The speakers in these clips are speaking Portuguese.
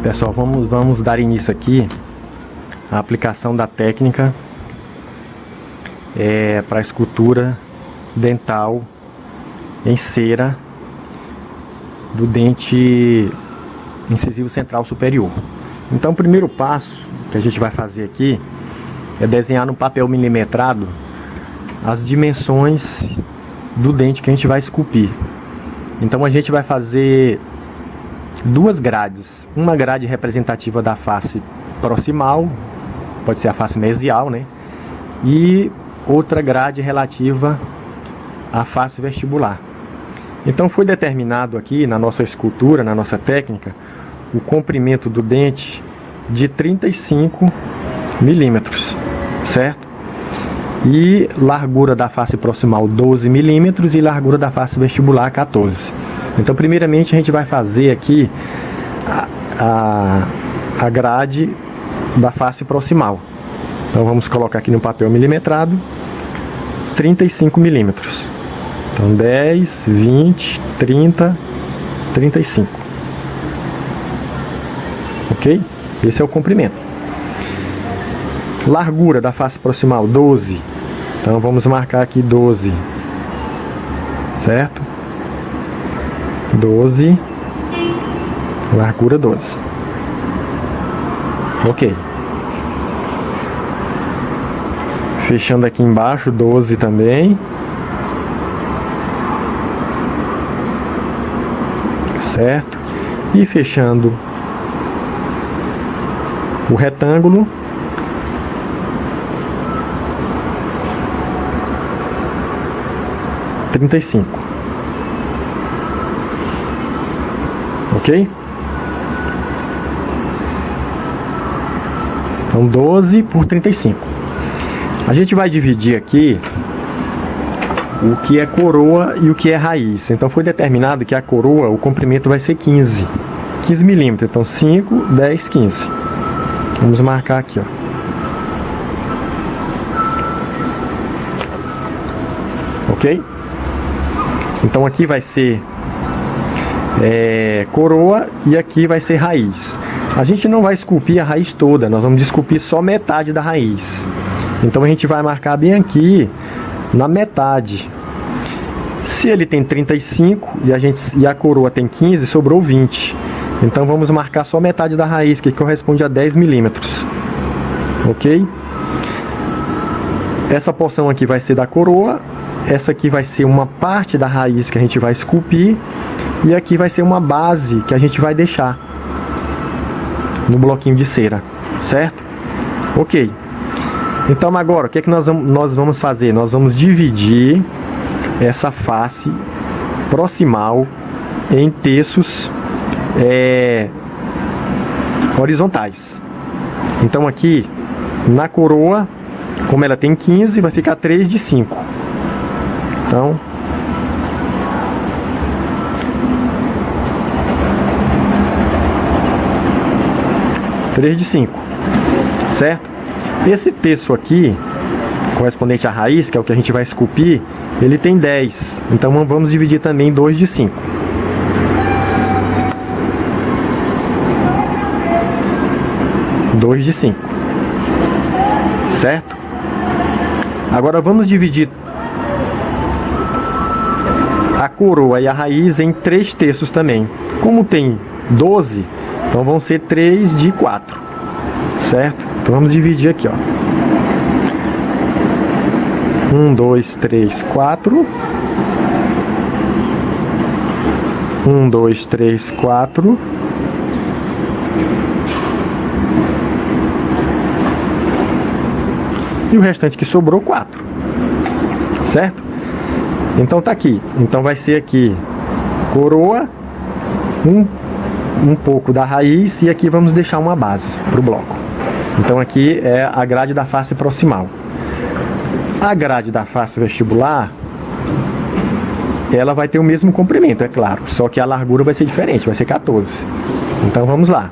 Pessoal, vamos dar início aqui à aplicação da técnica para escultura dental em cera do dente incisivo central superior. Então, o primeiro passo que a gente vai fazer aqui é desenhar no papel milimetrado as dimensões do dente que a gente vai esculpir. Então, a gente vai fazer duas grades, uma grade representativa da face proximal, pode ser a face mesial, né? E outra grade relativa à face vestibular. Então foi determinado aqui na nossa escultura, na nossa técnica, o comprimento do dente de 35 milímetros, certo? E largura da face proximal 12 milímetros e largura da face vestibular 14. Então, primeiramente, a gente vai fazer aqui a grade da face proximal. Então, vamos colocar aqui no papel milimetrado 35 milímetros. Então, 10, 20, 30, 35. Ok? Esse é o comprimento. Largura da face proximal 12. Então, vamos marcar aqui 12. Certo? 12, largura 12. Ok. Fechando aqui embaixo 12 também. Certo? E fechando o retângulo. Trinta e cinco. Ok? Então 12 por 35. A gente vai dividir aqui o que é coroa e o que é raiz. Então foi determinado que a coroa, o comprimento vai ser 15 milímetros. Então 5, 10, 15. Vamos marcar aqui, ó. Ok? Então aqui vai ser coroa e aqui vai ser raiz. A gente não vai esculpir a raiz toda, nós vamos esculpir só metade da raiz. Então a gente vai marcar bem aqui na metade. Se ele tem 35 e a coroa tem 15, sobrou 20. Então vamos marcar só metade da raiz, que corresponde a 10 milímetros. Ok? Essa porção aqui vai ser da coroa. Essa aqui vai ser uma parte da raiz que a gente vai esculpir. E aqui vai ser uma base que a gente vai deixar no bloquinho de cera, certo? Ok. Então agora, o que é que nós vamos fazer? Nós vamos dividir essa face proximal em terços horizontais. Então aqui, na coroa, como ela tem 15, vai ficar 3 de 5. Então, de 5, certo? Esse terço aqui, correspondente à raiz, que é o que a gente vai esculpir, ele tem 10. Então vamos dividir também 2 de 5. De 5. Certo? Agora vamos dividir a coroa e a raiz em 3 terços também. Como tem 12, então vão ser 3 de 4, certo? Então vamos dividir aqui, ó. 1, 2, 3, 4. 1, 2, 3, 4. E o restante que sobrou, 4. Certo? Então tá aqui. Então vai ser aqui coroa, um pouco da raiz, e aqui vamos deixar uma base para o bloco. Então aqui é a grade da face proximal. A grade da face vestibular, ela vai ter o mesmo comprimento, é claro, só que a largura vai ser diferente, vai ser 14. Então vamos lá.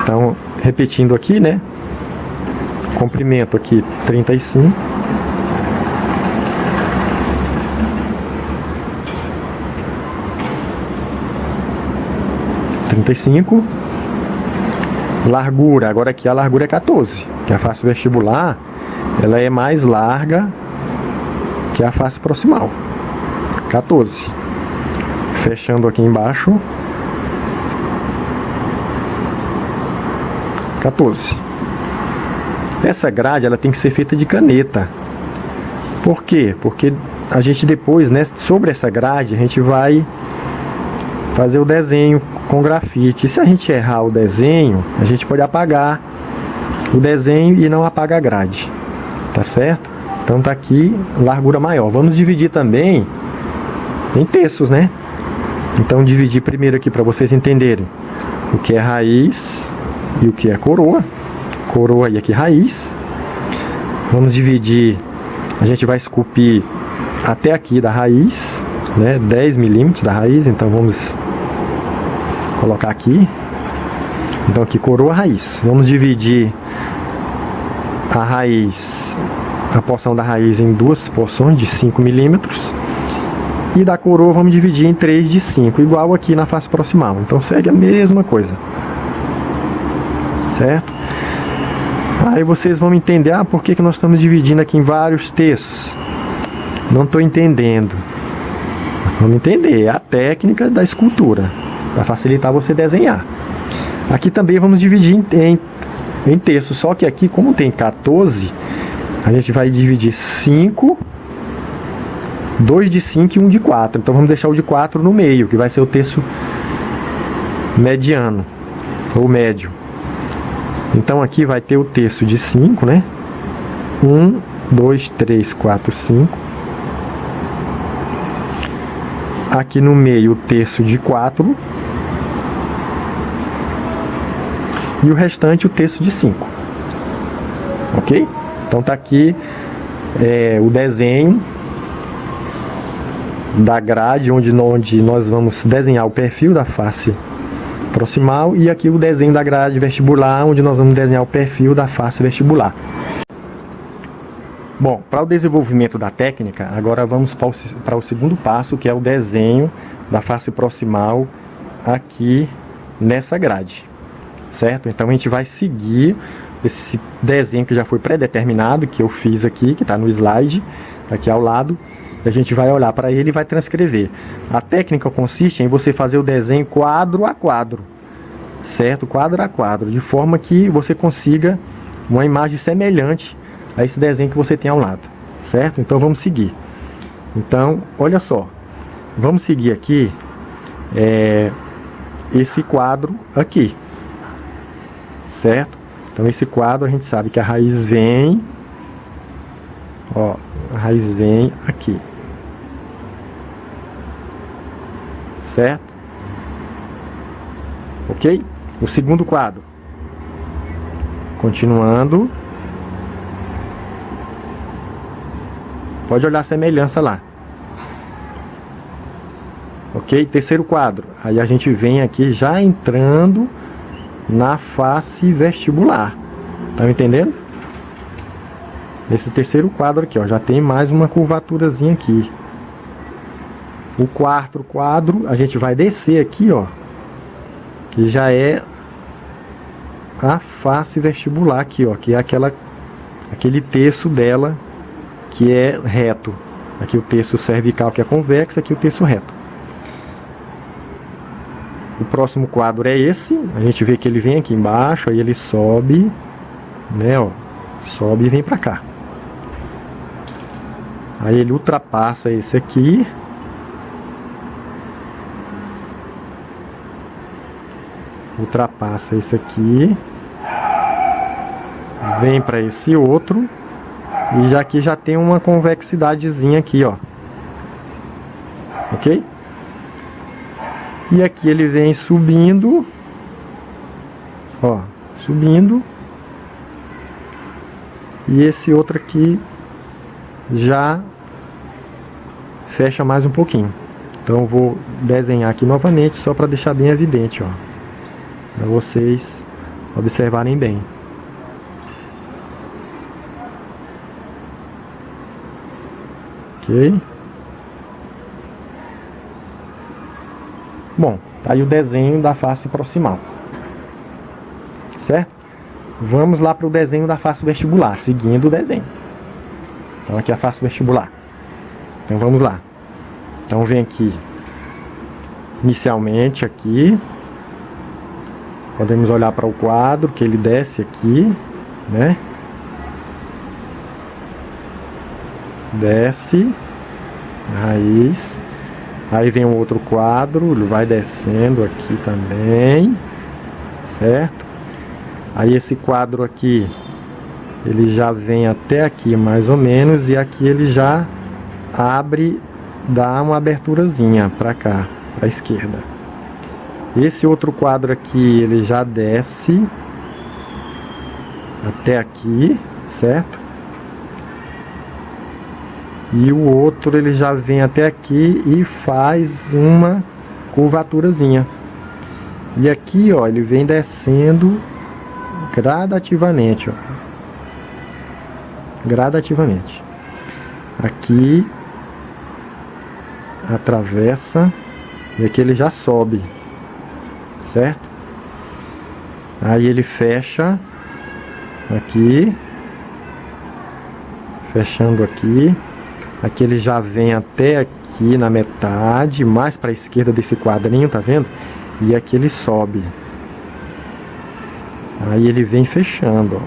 Então, repetindo aqui, né? Comprimento aqui 35. Largura, agora aqui a largura é 14, que a face vestibular, ela é mais larga que a face proximal. 14. Fechando aqui embaixo. 14. Essa grade, ela tem que ser feita de caneta. Por quê? Porque a gente depois, né, sobre essa grade, a gente vai fazer o desenho com grafite. E se a gente errar o desenho, a gente pode apagar o desenho e não apaga a grade. Tá certo? Então tá aqui, largura maior. Vamos dividir também em terços, né? Então dividir primeiro aqui para vocês entenderem o que é raiz e o que é coroa. Coroa e aqui raiz. Vamos dividir, a gente vai esculpir até aqui da raiz, né? 10 milímetros da raiz, então vamos colocar aqui. Então aqui coroa, raiz. Vamos dividir a raiz, a porção da raiz em duas porções de 5 milímetros. E da coroa vamos dividir em 3 de 5, igual aqui na face proximal. Então segue a mesma coisa. Certo? Aí vocês vão entender, por que nós estamos dividindo aqui em vários terços? Não estou entendendo. Vamos entender, é a técnica da escultura, para facilitar você desenhar. Aqui também vamos dividir em terços, só que aqui, como tem 14, a gente vai dividir 5, 2 de 5 e 1 de 4. Então vamos deixar o de 4 no meio, que vai ser o terço mediano, ou médio. Então aqui vai ter o terço de 5, né? 1, 2, 3, 4, 5. Aqui no meio o terço de 4. E o restante o terço de 5. Ok? Então tá aqui o desenho da grade, onde nós vamos desenhar o perfil da face proximal, e aqui o desenho da grade vestibular, onde nós vamos desenhar o perfil da face vestibular. Bom, para o desenvolvimento da técnica, agora vamos para o segundo passo, que é o desenho da face proximal aqui nessa grade, certo? Então a gente vai seguir esse desenho que já foi pré-determinado, que eu fiz aqui, que está no slide, aqui ao lado. A gente vai olhar para ele e vai transcrever. A técnica consiste em você fazer o desenho quadro a quadro, certo? Quadro a quadro, de forma que você consiga uma imagem semelhante a esse desenho que você tem ao lado, certo? Então vamos seguir. Então, olha só, vamos seguir aqui esse quadro aqui, certo? Então esse quadro a gente sabe que a raiz vem, ó, a raiz vem aqui. Certo? Ok? O segundo quadro. Continuando. Pode olhar a semelhança lá. Ok? Terceiro quadro. Aí a gente vem aqui já entrando na face vestibular. Tá me entendendo? Nesse terceiro quadro aqui, ó, já tem mais uma curvaturazinha aqui. O quarto quadro, a gente vai descer aqui, ó, que já é a face vestibular aqui, ó, que é aquele terço dela que é reto. Aqui o terço cervical que é convexo, aqui o terço reto. O próximo quadro é esse, a gente vê que ele vem aqui embaixo, aí ele sobe, né, ó, sobe e vem pra cá. Aí ele ultrapassa esse aqui. Ultrapassa esse aqui. Vem para esse outro. E já aqui já tem uma convexidadezinha aqui, ó. Ok? E aqui ele vem subindo. Ó, subindo. E esse outro aqui já fecha mais um pouquinho. Então eu vou desenhar aqui novamente, só para deixar bem evidente, ó, para vocês observarem bem. Ok? Bom, tá aí o desenho da face proximal. certo? Vamos lá para o desenho da face vestibular, seguindo o desenho. Então aqui é a face vestibular. Então vamos lá. Então vem aqui, inicialmente aqui, podemos olhar para o quadro, que ele desce aqui, né? Desce, raiz. Aí vem um outro quadro, ele vai descendo aqui também, certo? Aí esse quadro aqui, ele já vem até aqui mais ou menos, e aqui ele já abre, dá uma aberturazinha para cá, para a esquerda. Esse outro quadro aqui, ele já desce até aqui, certo? E o outro ele já vem até aqui e faz uma curvaturazinha. E aqui, ó, ele vem descendo gradativamente, ó. Gradativamente. Aqui atravessa e aqui ele já sobe, certo? Aí ele fecha aqui, fechando aqui. Aqui ele já vem até aqui na metade, mais para a esquerda desse quadrinho, tá vendo? E aqui ele sobe. Aí ele vem fechando, ó.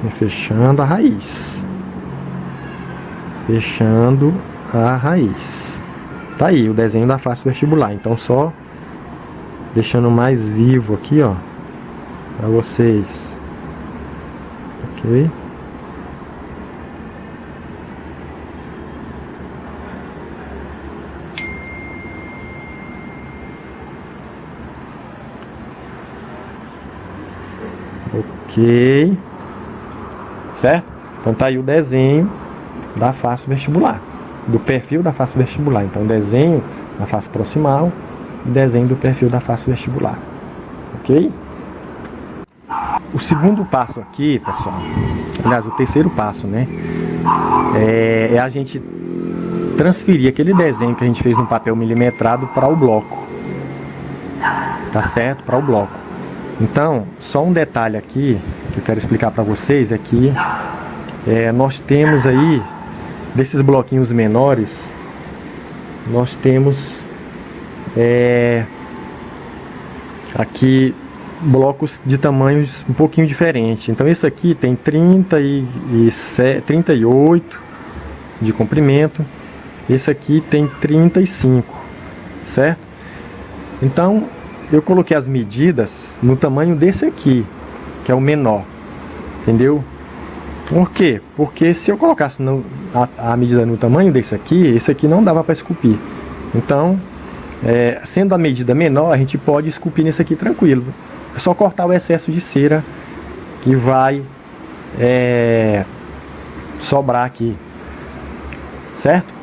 Vem fechando a raiz. Fechando a raiz. Tá aí o desenho da face vestibular. Então só deixando mais vivo aqui, ó, para vocês. Ok? Ok, certo? Então tá aí o desenho da face vestibular, do perfil da face vestibular. Então desenho da face proximal e desenho do perfil da face vestibular, ok? O segundo passo aqui, pessoal, aliás, o terceiro passo, né, é a gente transferir aquele desenho que a gente fez no papel milimetrado para o bloco, tá certo? Para o bloco. Então, só um detalhe aqui que eu quero explicar para vocês é que nós temos aí, desses bloquinhos menores, nós temos aqui blocos de tamanhos um pouquinho diferentes. Então esse aqui tem 38 de comprimento, esse aqui tem 35, certo? Então eu coloquei as medidas no tamanho desse aqui, que é o menor, entendeu? Por quê? Porque se eu colocasse a medida no tamanho desse aqui, esse aqui não dava para esculpir. Então, sendo a medida menor, a gente pode esculpir nesse aqui tranquilo. É só cortar o excesso de cera que vai sobrar aqui, certo?